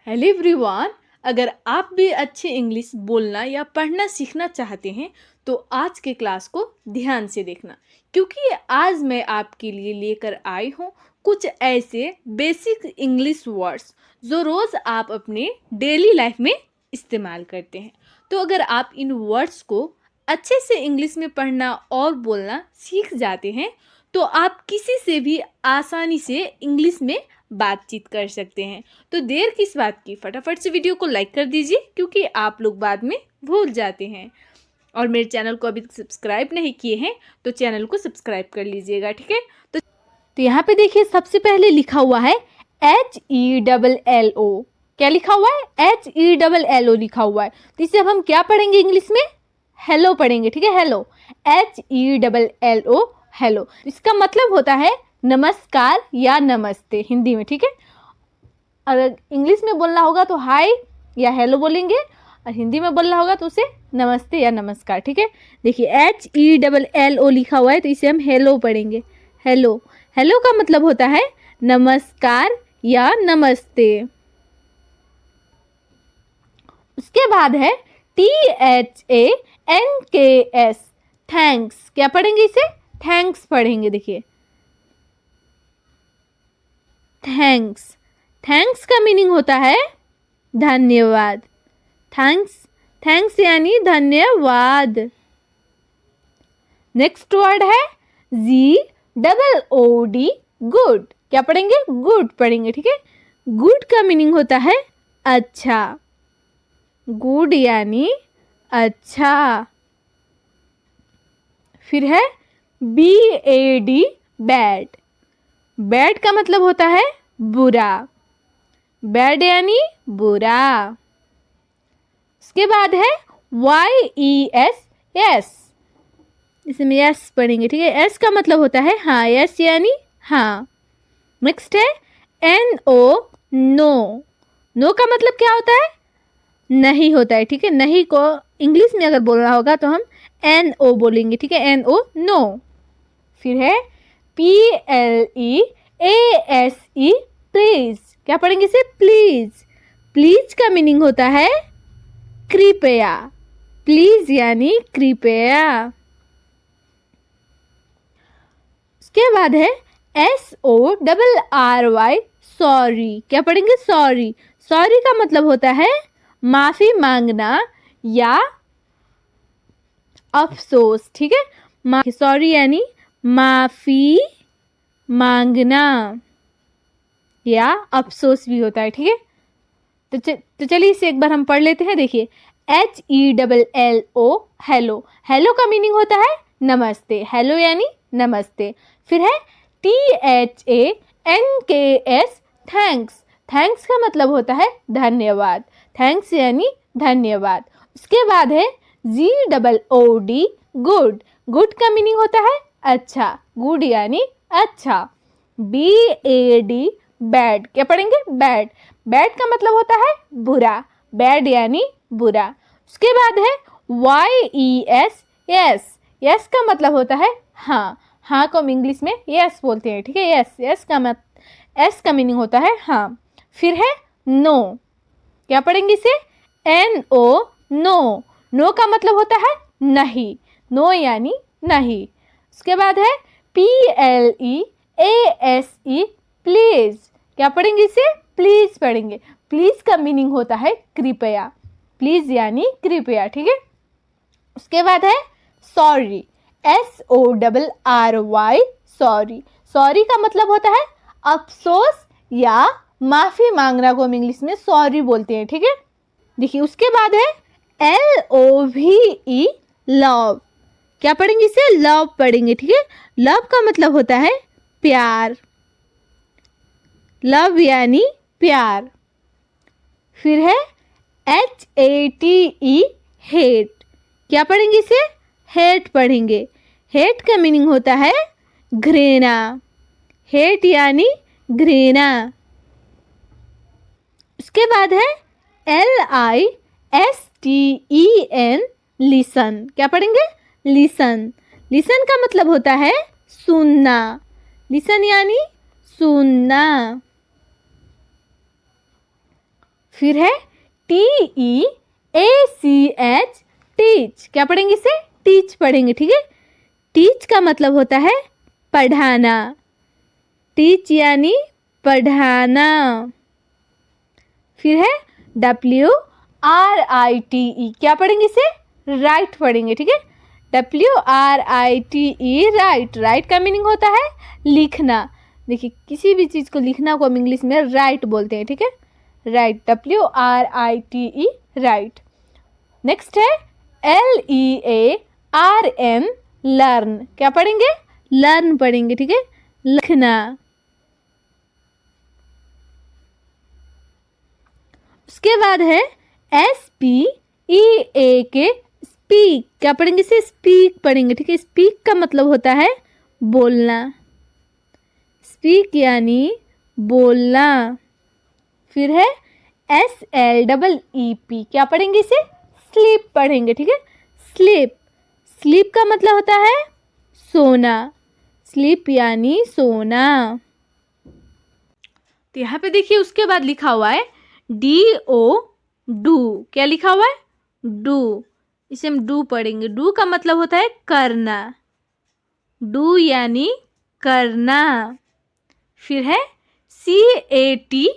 Hello everyone. अगर आप भी अच्छी इंग्लिश बोलना या पढ़ना सीखना चाहते हैं तो आज के क्लास को ध्यान से देखना, क्योंकि आज मैं आपके लिए लेकर आई हूँ कुछ ऐसे बेसिक इंग्लिश वर्ड्स जो रोज़ आप अपने डेली लाइफ में इस्तेमाल करते हैं। तो अगर आप इन वर्ड्स को अच्छे से इंग्लिश में पढ़ना और बोलना सीख जाते हैं तो आप किसी से भी आसानी से इंग्लिश में बातचीत कर सकते हैं। तो देर किस बात की, फटाफट से वीडियो को लाइक कर दीजिए, क्योंकि आप लोग बाद में भूल जाते हैं। और मेरे चैनल को अभी तक सब्सक्राइब नहीं किए हैं तो चैनल को सब्सक्राइब कर लीजिएगा, ठीक है। तो यहाँ पे देखिए, सबसे पहले लिखा हुआ है HELLO। क्या लिखा हुआ है? HELLO लिखा हुआ है। तो इसे अब हम क्या पढ़ेंगे इंग्लिश में? हेलो पढ़ेंगे, ठीक है। Hello, HELLO, hello. इसका मतलब होता है नमस्कार या नमस्ते हिंदी में, ठीक है। अगर इंग्लिश में बोलना होगा तो हाय या हेलो बोलेंगे, और हिंदी में बोलना होगा तो उसे नमस्ते या नमस्कार, ठीक है। देखिए HELLO लिखा हुआ है तो इसे हम हेलो पढ़ेंगे। हेलो, हेलो का मतलब होता है नमस्कार या नमस्ते। उसके बाद है THANKS, थैंक्स। क्या पढ़ेंगे इसे? थैंक्स पढ़ेंगे। देखिए थैंक्स, थैंक्स का मीनिंग होता है धन्यवाद। थैंक्स, थैंक्स यानी धन्यवाद। नेक्स्ट वर्ड है GOOD, गुड। क्या पढ़ेंगे? गुड पढ़ेंगे, ठीक है। गुड का मीनिंग होता है अच्छा। गुड यानी अच्छा। फिर है BAD, बैड। बैड का मतलब होता है बुरा। बैड यानी बुरा। उसके बाद है YES, यस। इसमें यस पढ़ेंगे, ठीक है। एस का मतलब होता है हाँ, यस यानी हाँ। नेक्स्ट है NO, नो। नो का मतलब क्या होता है? नहीं होता है, ठीक है। नहीं को इंग्लिश में अगर बोलना होगा तो हम NO बोलेंगे, ठीक है। NO, no. फिर है PLEASE, प्लीज। क्या पढ़ेंगे इसे? प्लीज। प्लीज का मीनिंग होता है कृपया। प्लीज यानी कृपया। उसके बाद है SORRY, सॉरी। क्या पढ़ेंगे? सॉरी। सॉरी का मतलब होता है माफी मांगना या अफसोस, ठीक है। सॉरी यानी माफी मांगना या अफसोस भी होता है, ठीक है। तो चलिए इसे एक बार हम पढ़ लेते हैं। देखिए HELLO, हेलो। हेलो का मीनिंग होता है नमस्ते। हेलो यानी नमस्ते। फिर है THANKS, थैंक्स। थैंक्स का मतलब होता है धन्यवाद। थैंक्स यानी धन्यवाद। उसके बाद है GOOD, गुड। गुड का मीनिंग होता है अच्छा। गुड यानी अच्छा। BAD, bad. क्या पढ़ेंगे? बैड। बैड का मतलब होता है बुरा। बैड यानी बुरा। उसके बाद है YES, यस। यस का मतलब होता है हाँ। हाँ को हम इंग्लिश में यस बोलते हैं, ठीक है। यस, एस का मीनिंग होता है हाँ। फिर है नो। क्या पढ़ेंगे इसे? NO, no. नो का मतलब होता है नहीं। नो यानी नहीं। उसके बाद है PLEASE, प्लीज। क्या पढ़ेंगे इसे? प्लीज पढ़ेंगे। प्लीज का मीनिंग होता है कृपया। प्लीज यानी कृपया, ठीक है। उसके बाद है सॉरी, SORRY, सॉरी। सॉरी का मतलब होता है अफसोस या माफी मांगना को हम इंग्लिश में सॉरी बोलते हैं, ठीक है। देखिए उसके बाद है LOVE, लव। क्या पढ़ेंगे इसे? लव पढ़ेंगे, ठीक है। लव का मतलब होता है प्यार। लव यानी प्यार। फिर है HATE, हेट। क्या पढ़ेंगे इसे? हेट पढ़ेंगे। हेट का मीनिंग होता है घृणा। हेट यानी घृणा। उसके बाद है LISTEN, लिसन। क्या पढ़ेंगे? लिसन। लिसन का मतलब होता है सुनना। लिसन यानी सुनना। फिर है TEACH, टीच। क्या पढ़ेंगे इसे? टीच पढ़ेंगे, ठीक है। टीच का मतलब होता है पढ़ाना। टीच यानी पढ़ाना। फिर है WRITE, क्या पढ़ेंगे इसे? राइट पढ़ेंगे, ठीक है। WRITE, right. राइट का मीनिंग होता है लिखना। देखिए, किसी भी चीज़ को लिखना को हम इंग्लिश में राइट बोलते हैं, ठीक है। Right, WRITE, right. नेक्स्ट है LEARN, लर्न। क्या पढ़ेंगे? लर्न पढ़ेंगे, ठीक है। लिखना। उसके बाद है SPEAK, स्पीक। क्या पढ़ेंगे इसे? स्पीक पढ़ेंगे, ठीक है। स्पीक का मतलब होता है बोलना। स्पीक यानी बोलना। फिर है SLEEP, क्या पढ़ेंगे इसे? स्लीप पढ़ेंगे, ठीक है। स्लीप। स्लीप का मतलब होता है सोना। स्लीप यानी सोना। तो यहाँ पे देखिए, उसके बाद लिखा हुआ है DO, डू। क्या लिखा हुआ है? डू। इसे हम डू पढ़ेंगे। डू का मतलब होता है करना। डू यानी करना। फिर है CAT,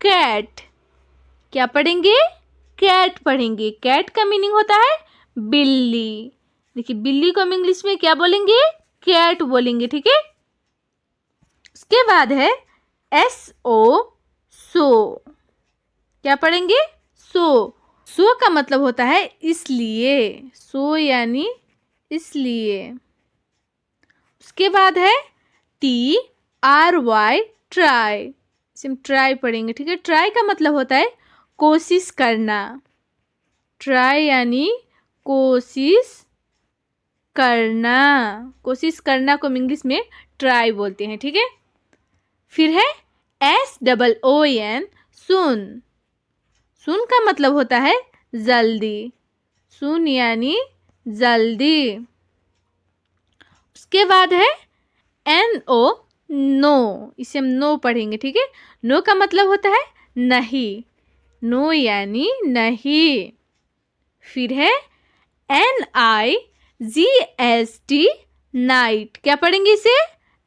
कैट। क्या पढ़ेंगे? कैट पढ़ेंगे। कैट का मीनिंग होता है बिल्ली। देखिए, बिल्ली को हम इंग्लिश में क्या बोलेंगे? कैट बोलेंगे, ठीक है। उसके बाद है SO, सो। क्या पढ़ेंगे? सो। सो का मतलब होता है इसलिए। सो यानी इसलिए। उसके बाद है TRY, ट्राई। इसे हम ट्राई पढ़ेंगे, ठीक है। ट्राई का मतलब होता है कोशिश करना। ट्राई यानी कोशिश करना। कोशिश करना को हम इंग्लिश में ट्राई बोलते हैं, ठीक है। फिर है SOON, सुन। सुन का मतलब होता है जल्दी। सुन यानी जल्दी। उसके बाद है NO, नो। इसे हम नो पढ़ेंगे, ठीक है। नो का मतलब होता है नहीं। नो यानी नहीं। फिर है NIGST, नाइट। क्या पढ़ेंगे इसे?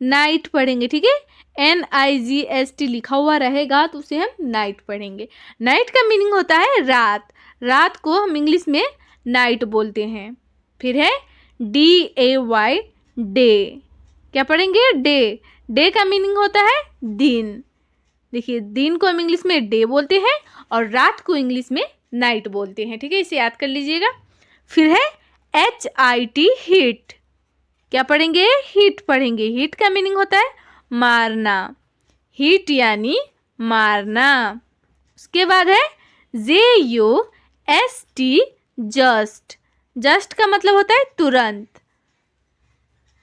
नाइट पढ़ेंगे, ठीक है। NIGST लिखा हुआ रहेगा तो उसे हम नाइट पढ़ेंगे। नाइट का मीनिंग होता है रात। रात को हम इंग्लिश में नाइट बोलते हैं। फिर है DAY, डे। क्या पढ़ेंगे? डे। डे का मीनिंग होता है दिन। देखिए, दिन को हम इंग्लिश में डे बोलते हैं और रात को इंग्लिश में नाइट बोलते हैं, ठीक है। इसे याद कर लीजिएगा। फिर है HIT, हिट। क्या पढ़ेंगे? हिट पढ़ेंगे। हिट का मीनिंग होता है मारना। हिट यानी मारना। उसके बाद है JUST, जस्ट। जस्ट का मतलब होता है तुरंत।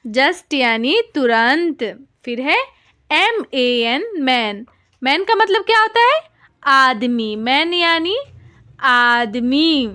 जस्ट यानी तुरंत। फिर है MAN, मैन। मैन का मतलब क्या होता है? आदमी। मैन यानी आदमी।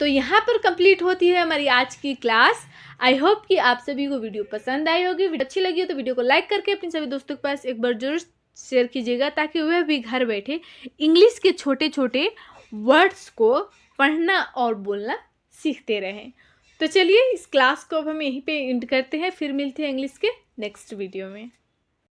तो यहाँ पर कंप्लीट होती है हमारी आज की क्लास। आई होप कि आप सभी को वीडियो पसंद आई होगी। वीडियो अच्छी लगी हो तो वीडियो को लाइक करके अपने सभी दोस्तों के पास एक बार जरूर शेयर कीजिएगा, ताकि वह भी घर बैठे इंग्लिश के छोटे छोटे वर्ड्स को पढ़ना और बोलना सीखते रहें। तो चलिए, इस क्लास को अब हम यहीं पे एंड करते हैं। फिर मिलते हैं इंग्लिश के नेक्स्ट वीडियो में।